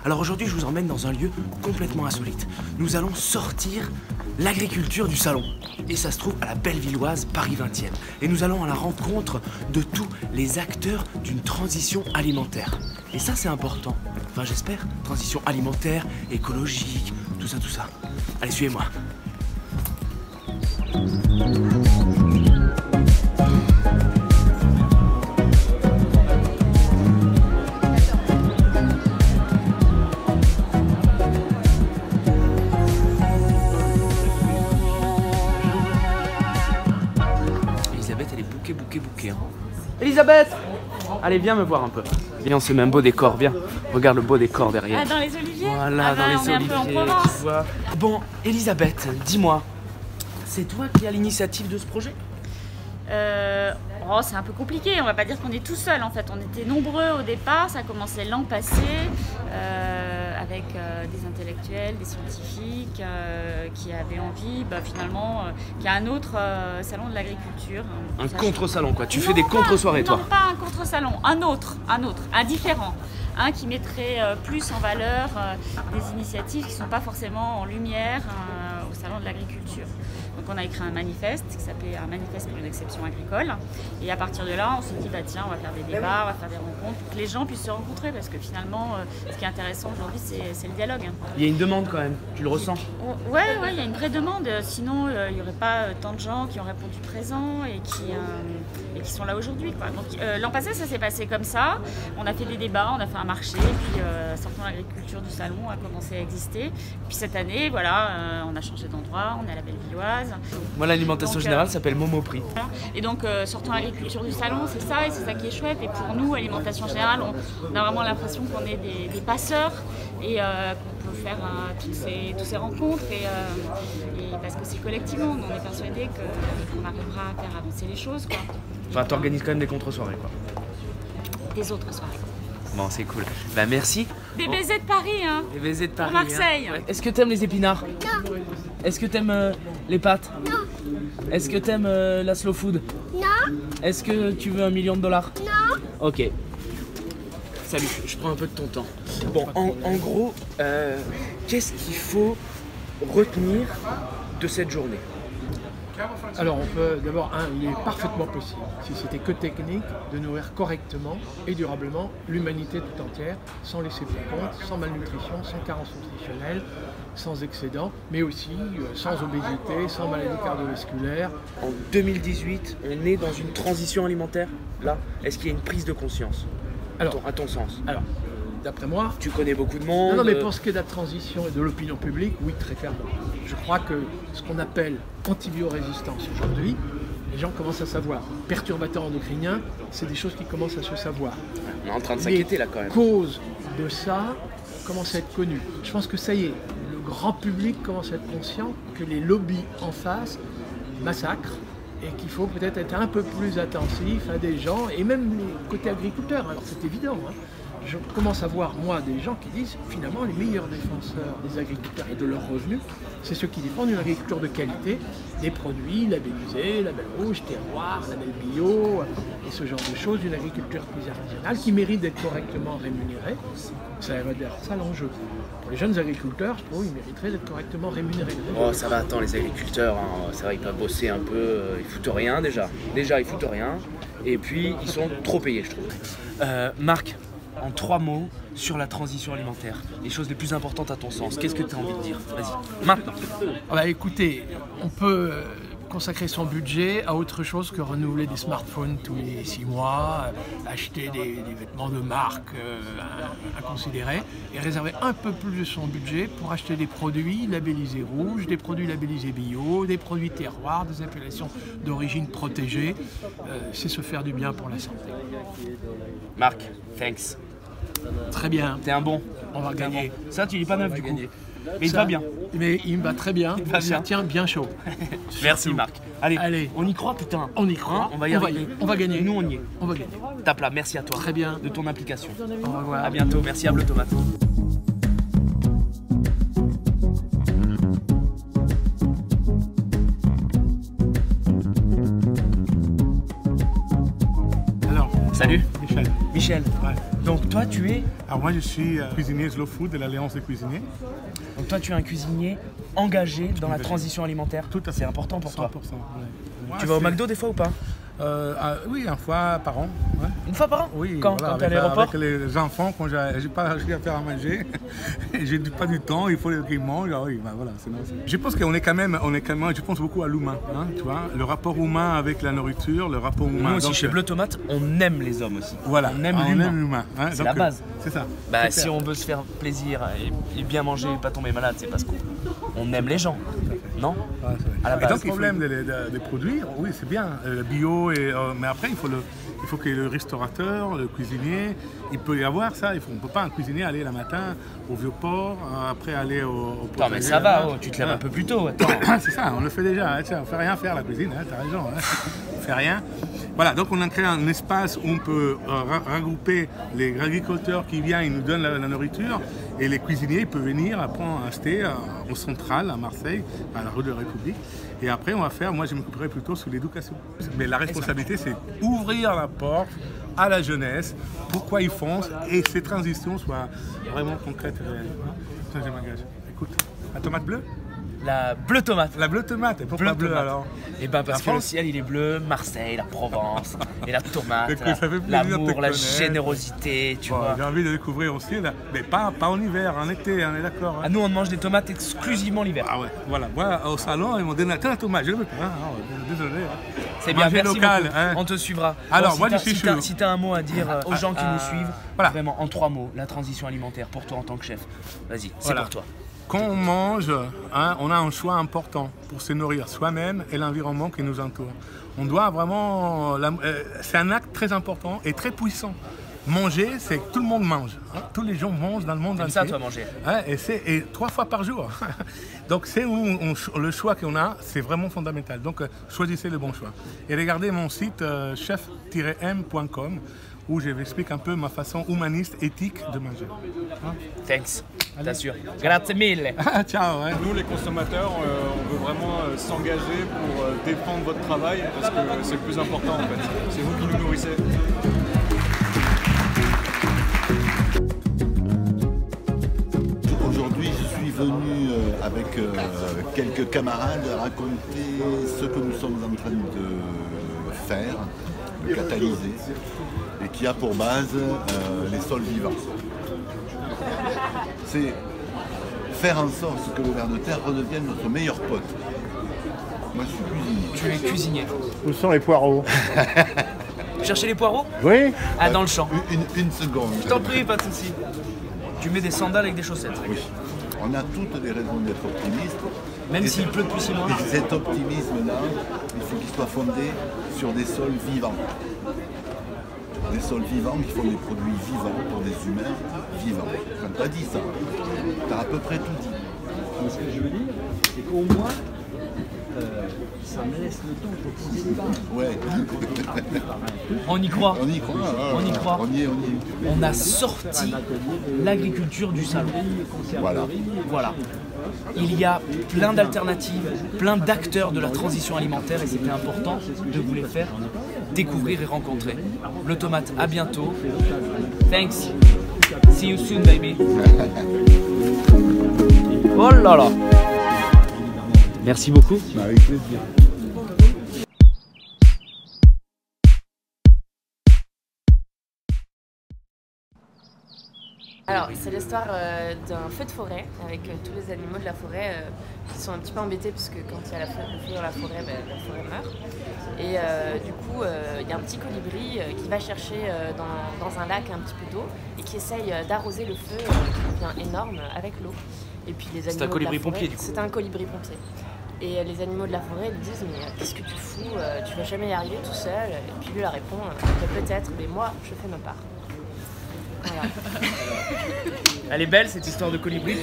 Alors aujourd'hui, je vous emmène dans un lieu complètement insolite. Nous allons sortir l'agriculture du salon. Et ça se trouve à la Bellevilloise, Paris 20e. Et nous allons à la rencontre de tous les acteurs d'une transition alimentaire. Et ça, c'est important. Enfin, j'espère. Transition alimentaire, écologique, tout ça, tout ça. Allez, suivez-moi. Bouquet. Hein. Elisabeth! Allez, viens me voir un peu. Viens, c'est même beau décor, viens. Regarde le beau décor derrière. Ah, dans les oliviers? Voilà, dans les on est oliviers. un peu en Provence. Tu vois. Bon, Elisabeth, dis-moi, c'est toi qui as l'initiative de ce projet? Oh, c'est un peu compliqué, on va pas dire qu'on est tout seul en fait. On était nombreux au départ, ça a commencé l'an passé avec des intellectuels, des scientifiques qui avaient envie finalement qu'il y a un autre salon de l'agriculture. Un contre-salon quoi, tu fais des contre-soirées toi? Non, pas un contre-salon, un autre, un différent. Un qui mettrait plus en valeur des initiatives qui ne sont pas forcément en lumière au salon de l'agriculture. Donc on a écrit un manifeste qui s'appelait un manifeste pour une exception agricole. Et à partir de là, on s'est dit tiens, on va faire des débats, on va faire des rencontres, pour que les gens puissent se rencontrer, parce que finalement, ce qui est intéressant aujourd'hui, c'est le dialogue. Il y a une demande quand même, tu le ressens? Ouais, il y a une vraie demande. Sinon, il n'y aurait pas tant de gens qui ont répondu présent et qui sont là aujourd'hui. Donc l'an passé, ça s'est passé comme ça. On a fait des débats, on a fait un marché, puis Sortons l'agriculture du salon a commencé à exister. Puis cette année, voilà, on a changé d'endroit, on est à la Bellevilloise. Moi, l'alimentation générale s'appelle Momoprix. Et donc, Sortons l'agriculture du salon, c'est ça, et c'est ça qui est chouette. Et pour nous, alimentation générale, on a vraiment l'impression qu'on est des passeurs et qu'on peut faire toutes ces rencontres. Et parce que c'est collectivement, on est persuadé qu'on arrivera à faire avancer les choses, quoi. Enfin, t'organises quand même des contre-soirées, quoi. Des autres soirées. Bon, c'est cool. Bah, merci. Des baisers de Paris, hein. Des baisers de Paris. Pour Marseille. Hein. Est-ce que t'aimes les épinards? Non. Est-ce que t'aimes les pâtes? Non. Est-ce que t'aimes la slow food? Non. Est-ce que tu veux $1 million? Non. Ok. Salut, je prends un peu de ton temps. Bon, en gros, qu'est-ce qu'il faut retenir de cette journée? Alors on peut d'abord, il est parfaitement possible, si c'était que technique, de nourrir correctement et durablement l'humanité tout entière, sans laisser pour compte, sans malnutrition, sans carence nutritionnelle, sans excédent, mais aussi sans obésité, sans maladie cardiovasculaire. En 2018, on est dans une transition alimentaire, là. Est-ce qu'il y a une prise de conscience, à ton sens? Alors, d'après moi... Tu connais beaucoup de monde. Non, mais pour ce qui est de la transition et de l'opinion publique, oui, très clairement. Je crois que ce qu'on appelle antibiorésistance aujourd'hui, les gens commencent à savoir. Perturbateurs endocriniens, c'est des choses qui commencent à se savoir. On est en train de s'inquiéter là quand même. Les causes de ça commencent à être connues. Je pense que ça y est, le grand public commence à être conscient que les lobbies en face massacrent et qu'il faut peut-être être un peu plus attentif à des gens, et même les côtés agriculteurs, alors c'est évident. Je commence à voir, moi, des gens qui disent, finalement, les meilleurs défenseurs des agriculteurs et de leurs revenus, c'est ceux qui défendent une agriculture de qualité, des produits labellisés, label rouge, terroir, label bio, et ce genre de choses, une agriculture plus artisanale qui mérite d'être correctement rémunérée. Ça va dire ça l'enjeu. Pour les jeunes agriculteurs, je trouve qu'ils mériteraient d'être correctement rémunérés. Oh, ça va, attends, les agriculteurs, hein, ça va, ils peuvent bosser un peu, ils foutent rien déjà. Déjà, ils foutent rien, et puis ils sont trop payés, je trouve. Marc, en 3 mots sur la transition alimentaire, les choses les plus importantes à ton sens, qu'est-ce que tu as envie de dire? Vas-y, maintenant. Écoutez, on peut consacrer son budget à autre chose que renouveler des smartphones tous les 6 mois, acheter des vêtements de marque inconsidérés, et réserver un peu plus de son budget pour acheter des produits labellisés rouges, des produits labellisés bio, des produits terroirs, des appellations d'origine protégée. C'est se faire du bien pour la santé. Marc, thanks. Très bien. T'es un bon. On va gagner. Bon. Ça, tu dis pas neuf du coup. Mais il Ça, va bien. Mais il me va très bien. Ça tient bien chaud. Merci Marc. Allez, on y croit putain. On y croit. Hein, on va y arriver. On va gagner. Nous on y est. On va gagner. Tape là, merci à toi. Très bien. De ton implication. Au revoir. À bientôt. Merci à Bleu Tomate. Salut. Michel. Michel. Ouais. Donc toi tu es... Alors moi je suis cuisinier Slow Food de l'Alliance des cuisiniers. Donc toi tu es un cuisinier engagé dans la Engagé. transition alimentaire. Tout à fait. C'est important pour 100%. toi. Ouais. Tu vas au McDo des fois ou pas? Oui, une fois par an. Ouais. Une fois par an? Oui, Quand voilà, t'es à l'aéroport? avec les enfants, quand j'ai pas réussi à faire à manger, j'ai pas du temps, il faut qu'ils mangent. Oui, bah voilà, je pense qu'on est quand même, je pense beaucoup à l'humain, hein, tu vois, le rapport humain avec la nourriture, le rapport humain. Nous aussi donc, chez Bleu Tomate, on aime les hommes aussi. Voilà, on aime l'humain. Hein, C'est la base. C'est ça. Bah, si on veut se faire plaisir et bien manger et pas tomber malade, c'est parce qu'on aime les gens, non? Ouais, à la base. Et donc le problème des produits, oui c'est bien, le bio, mais après il faut que le restaurateur, le cuisinier, il peut y avoir ça. On ne peut pas un cuisinier aller le matin au Vieux-Port, après aller au potager. Attends mais ça va, tu te lèves un peu plus tôt. C'est ça, on le fait déjà, hein, on ne fait rien faire la cuisine, hein, t'as raison, hein. On ne fait rien. Voilà, donc on a créé un espace où on peut regrouper les agriculteurs qui viennent, ils nous donnent la nourriture, et les cuisiniers peuvent venir après acheter au central à Marseille, à la rue de la République. Et après on va faire, moi je m'occuperai plutôt sur l'éducation. Mais la responsabilité c'est ouvrir la porte à la jeunesse, pourquoi ils font, et ces transitions soient vraiment concrètes et réelles. Ça je m'engage. Écoute, la tomate bleue? La Bleu Tomate. La bleue tomate, et pourquoi bleu alors? Et ben parce que le ciel il est bleu, Marseille, la Provence, et la tomate, l'amour, la générosité, tu vois. J'ai envie de découvrir aussi, là. Mais pas en hiver, en été, on est d'accord. Hein. Ah, nous on mange des tomates exclusivement l'hiver. Ah ouais, voilà. Moi au salon, ils m'ont donné la tomate, je ne veux pas. Hein. Désolé. Hein. C'est bien, merci local, beaucoup. hein. On te suivra. Alors, bon, moi je suis chaud. Si tu as un mot à dire aux gens qui nous suivent, voilà. Vraiment en 3 mots, la transition alimentaire pour toi en tant que chef. Vas-y, c'est Voilà. pour toi. Quand on mange, hein, on a un choix important pour se nourrir soi-même et l'environnement qui nous entoure. On doit vraiment... c'est un acte très important et très puissant. Manger, c'est que tout le monde mange. Hein. Tous les gens mangent dans le monde entier. C'est ça, toi, manger. Hein, et 3 fois par jour. Donc c'est le choix qu'on a, c'est vraiment fondamental. Donc choisissez le bon choix. Et regardez mon site chef-m.com où je vous explique un peu ma façon humaniste, éthique de manger. Hein? Thanks, t'assure. Grazie mille. Ciao. Hein. Nous, les consommateurs, on veut vraiment s'engager pour défendre votre travail parce que c'est le plus important en fait. C'est vous qui nous nourrissez. Aujourd'hui, je suis venu avec quelques camarades raconter ce que nous sommes en train de faire, de catalyser, et qui a pour base les sols vivants. C'est faire en sorte que le ver de terre redevienne notre meilleur pote. Moi, je suis cuisinier. Tu es cuisinier. Où sont les poireaux? Vous cherchez les poireaux? Oui. Ah, dans le champ. Une seconde. Je t'en prie, pas de soucis. Tu mets des sandales avec des chaussettes. Oui. On a toutes les raisons d'être optimistes. Même s'il pleut depuis 6 mois. Et cet optimisme-là, il faut qu'il soit fondé sur des sols vivants. Des sols vivants qui font des produits vivants pour des humains vivants. Quand tu as dit ça, tu as à peu près tout dit. Mais ce que je veux dire, c'est qu'au moins, ça me laisse le temps pour poser des bases. Ouais. On y croit. On y croit. On y croit. On y est. On a sorti l'agriculture du salon. Voilà. Voilà. Il y a plein d'alternatives, plein d'acteurs de la transition alimentaire et c'était important de vous les faire découvrir et rencontrer. Bleu Tomate, à bientôt. Thanks. See you soon, baby. Oh là là. Merci beaucoup. Avec plaisir. Alors, c'est l'histoire d'un feu de forêt avec tous les animaux de la forêt qui sont un petit peu embêtés parce que quand il y a le feu dans la forêt meurt. Et du coup, il y a un petit colibri qui va chercher dans un lac un petit peu d'eau et qui essaye d'arroser le feu qui devient énorme avec l'eau. Et puis les animaux C'est un colibri pompier du coup. C'est un colibri pompier. Et les animaux de la forêt lui disent mais qu'est-ce que tu fous, tu vas jamais y arriver tout seul. Et puis lui leur répond peut-être, mais moi je fais ma part. Voilà. Elle est belle cette histoire de colibri.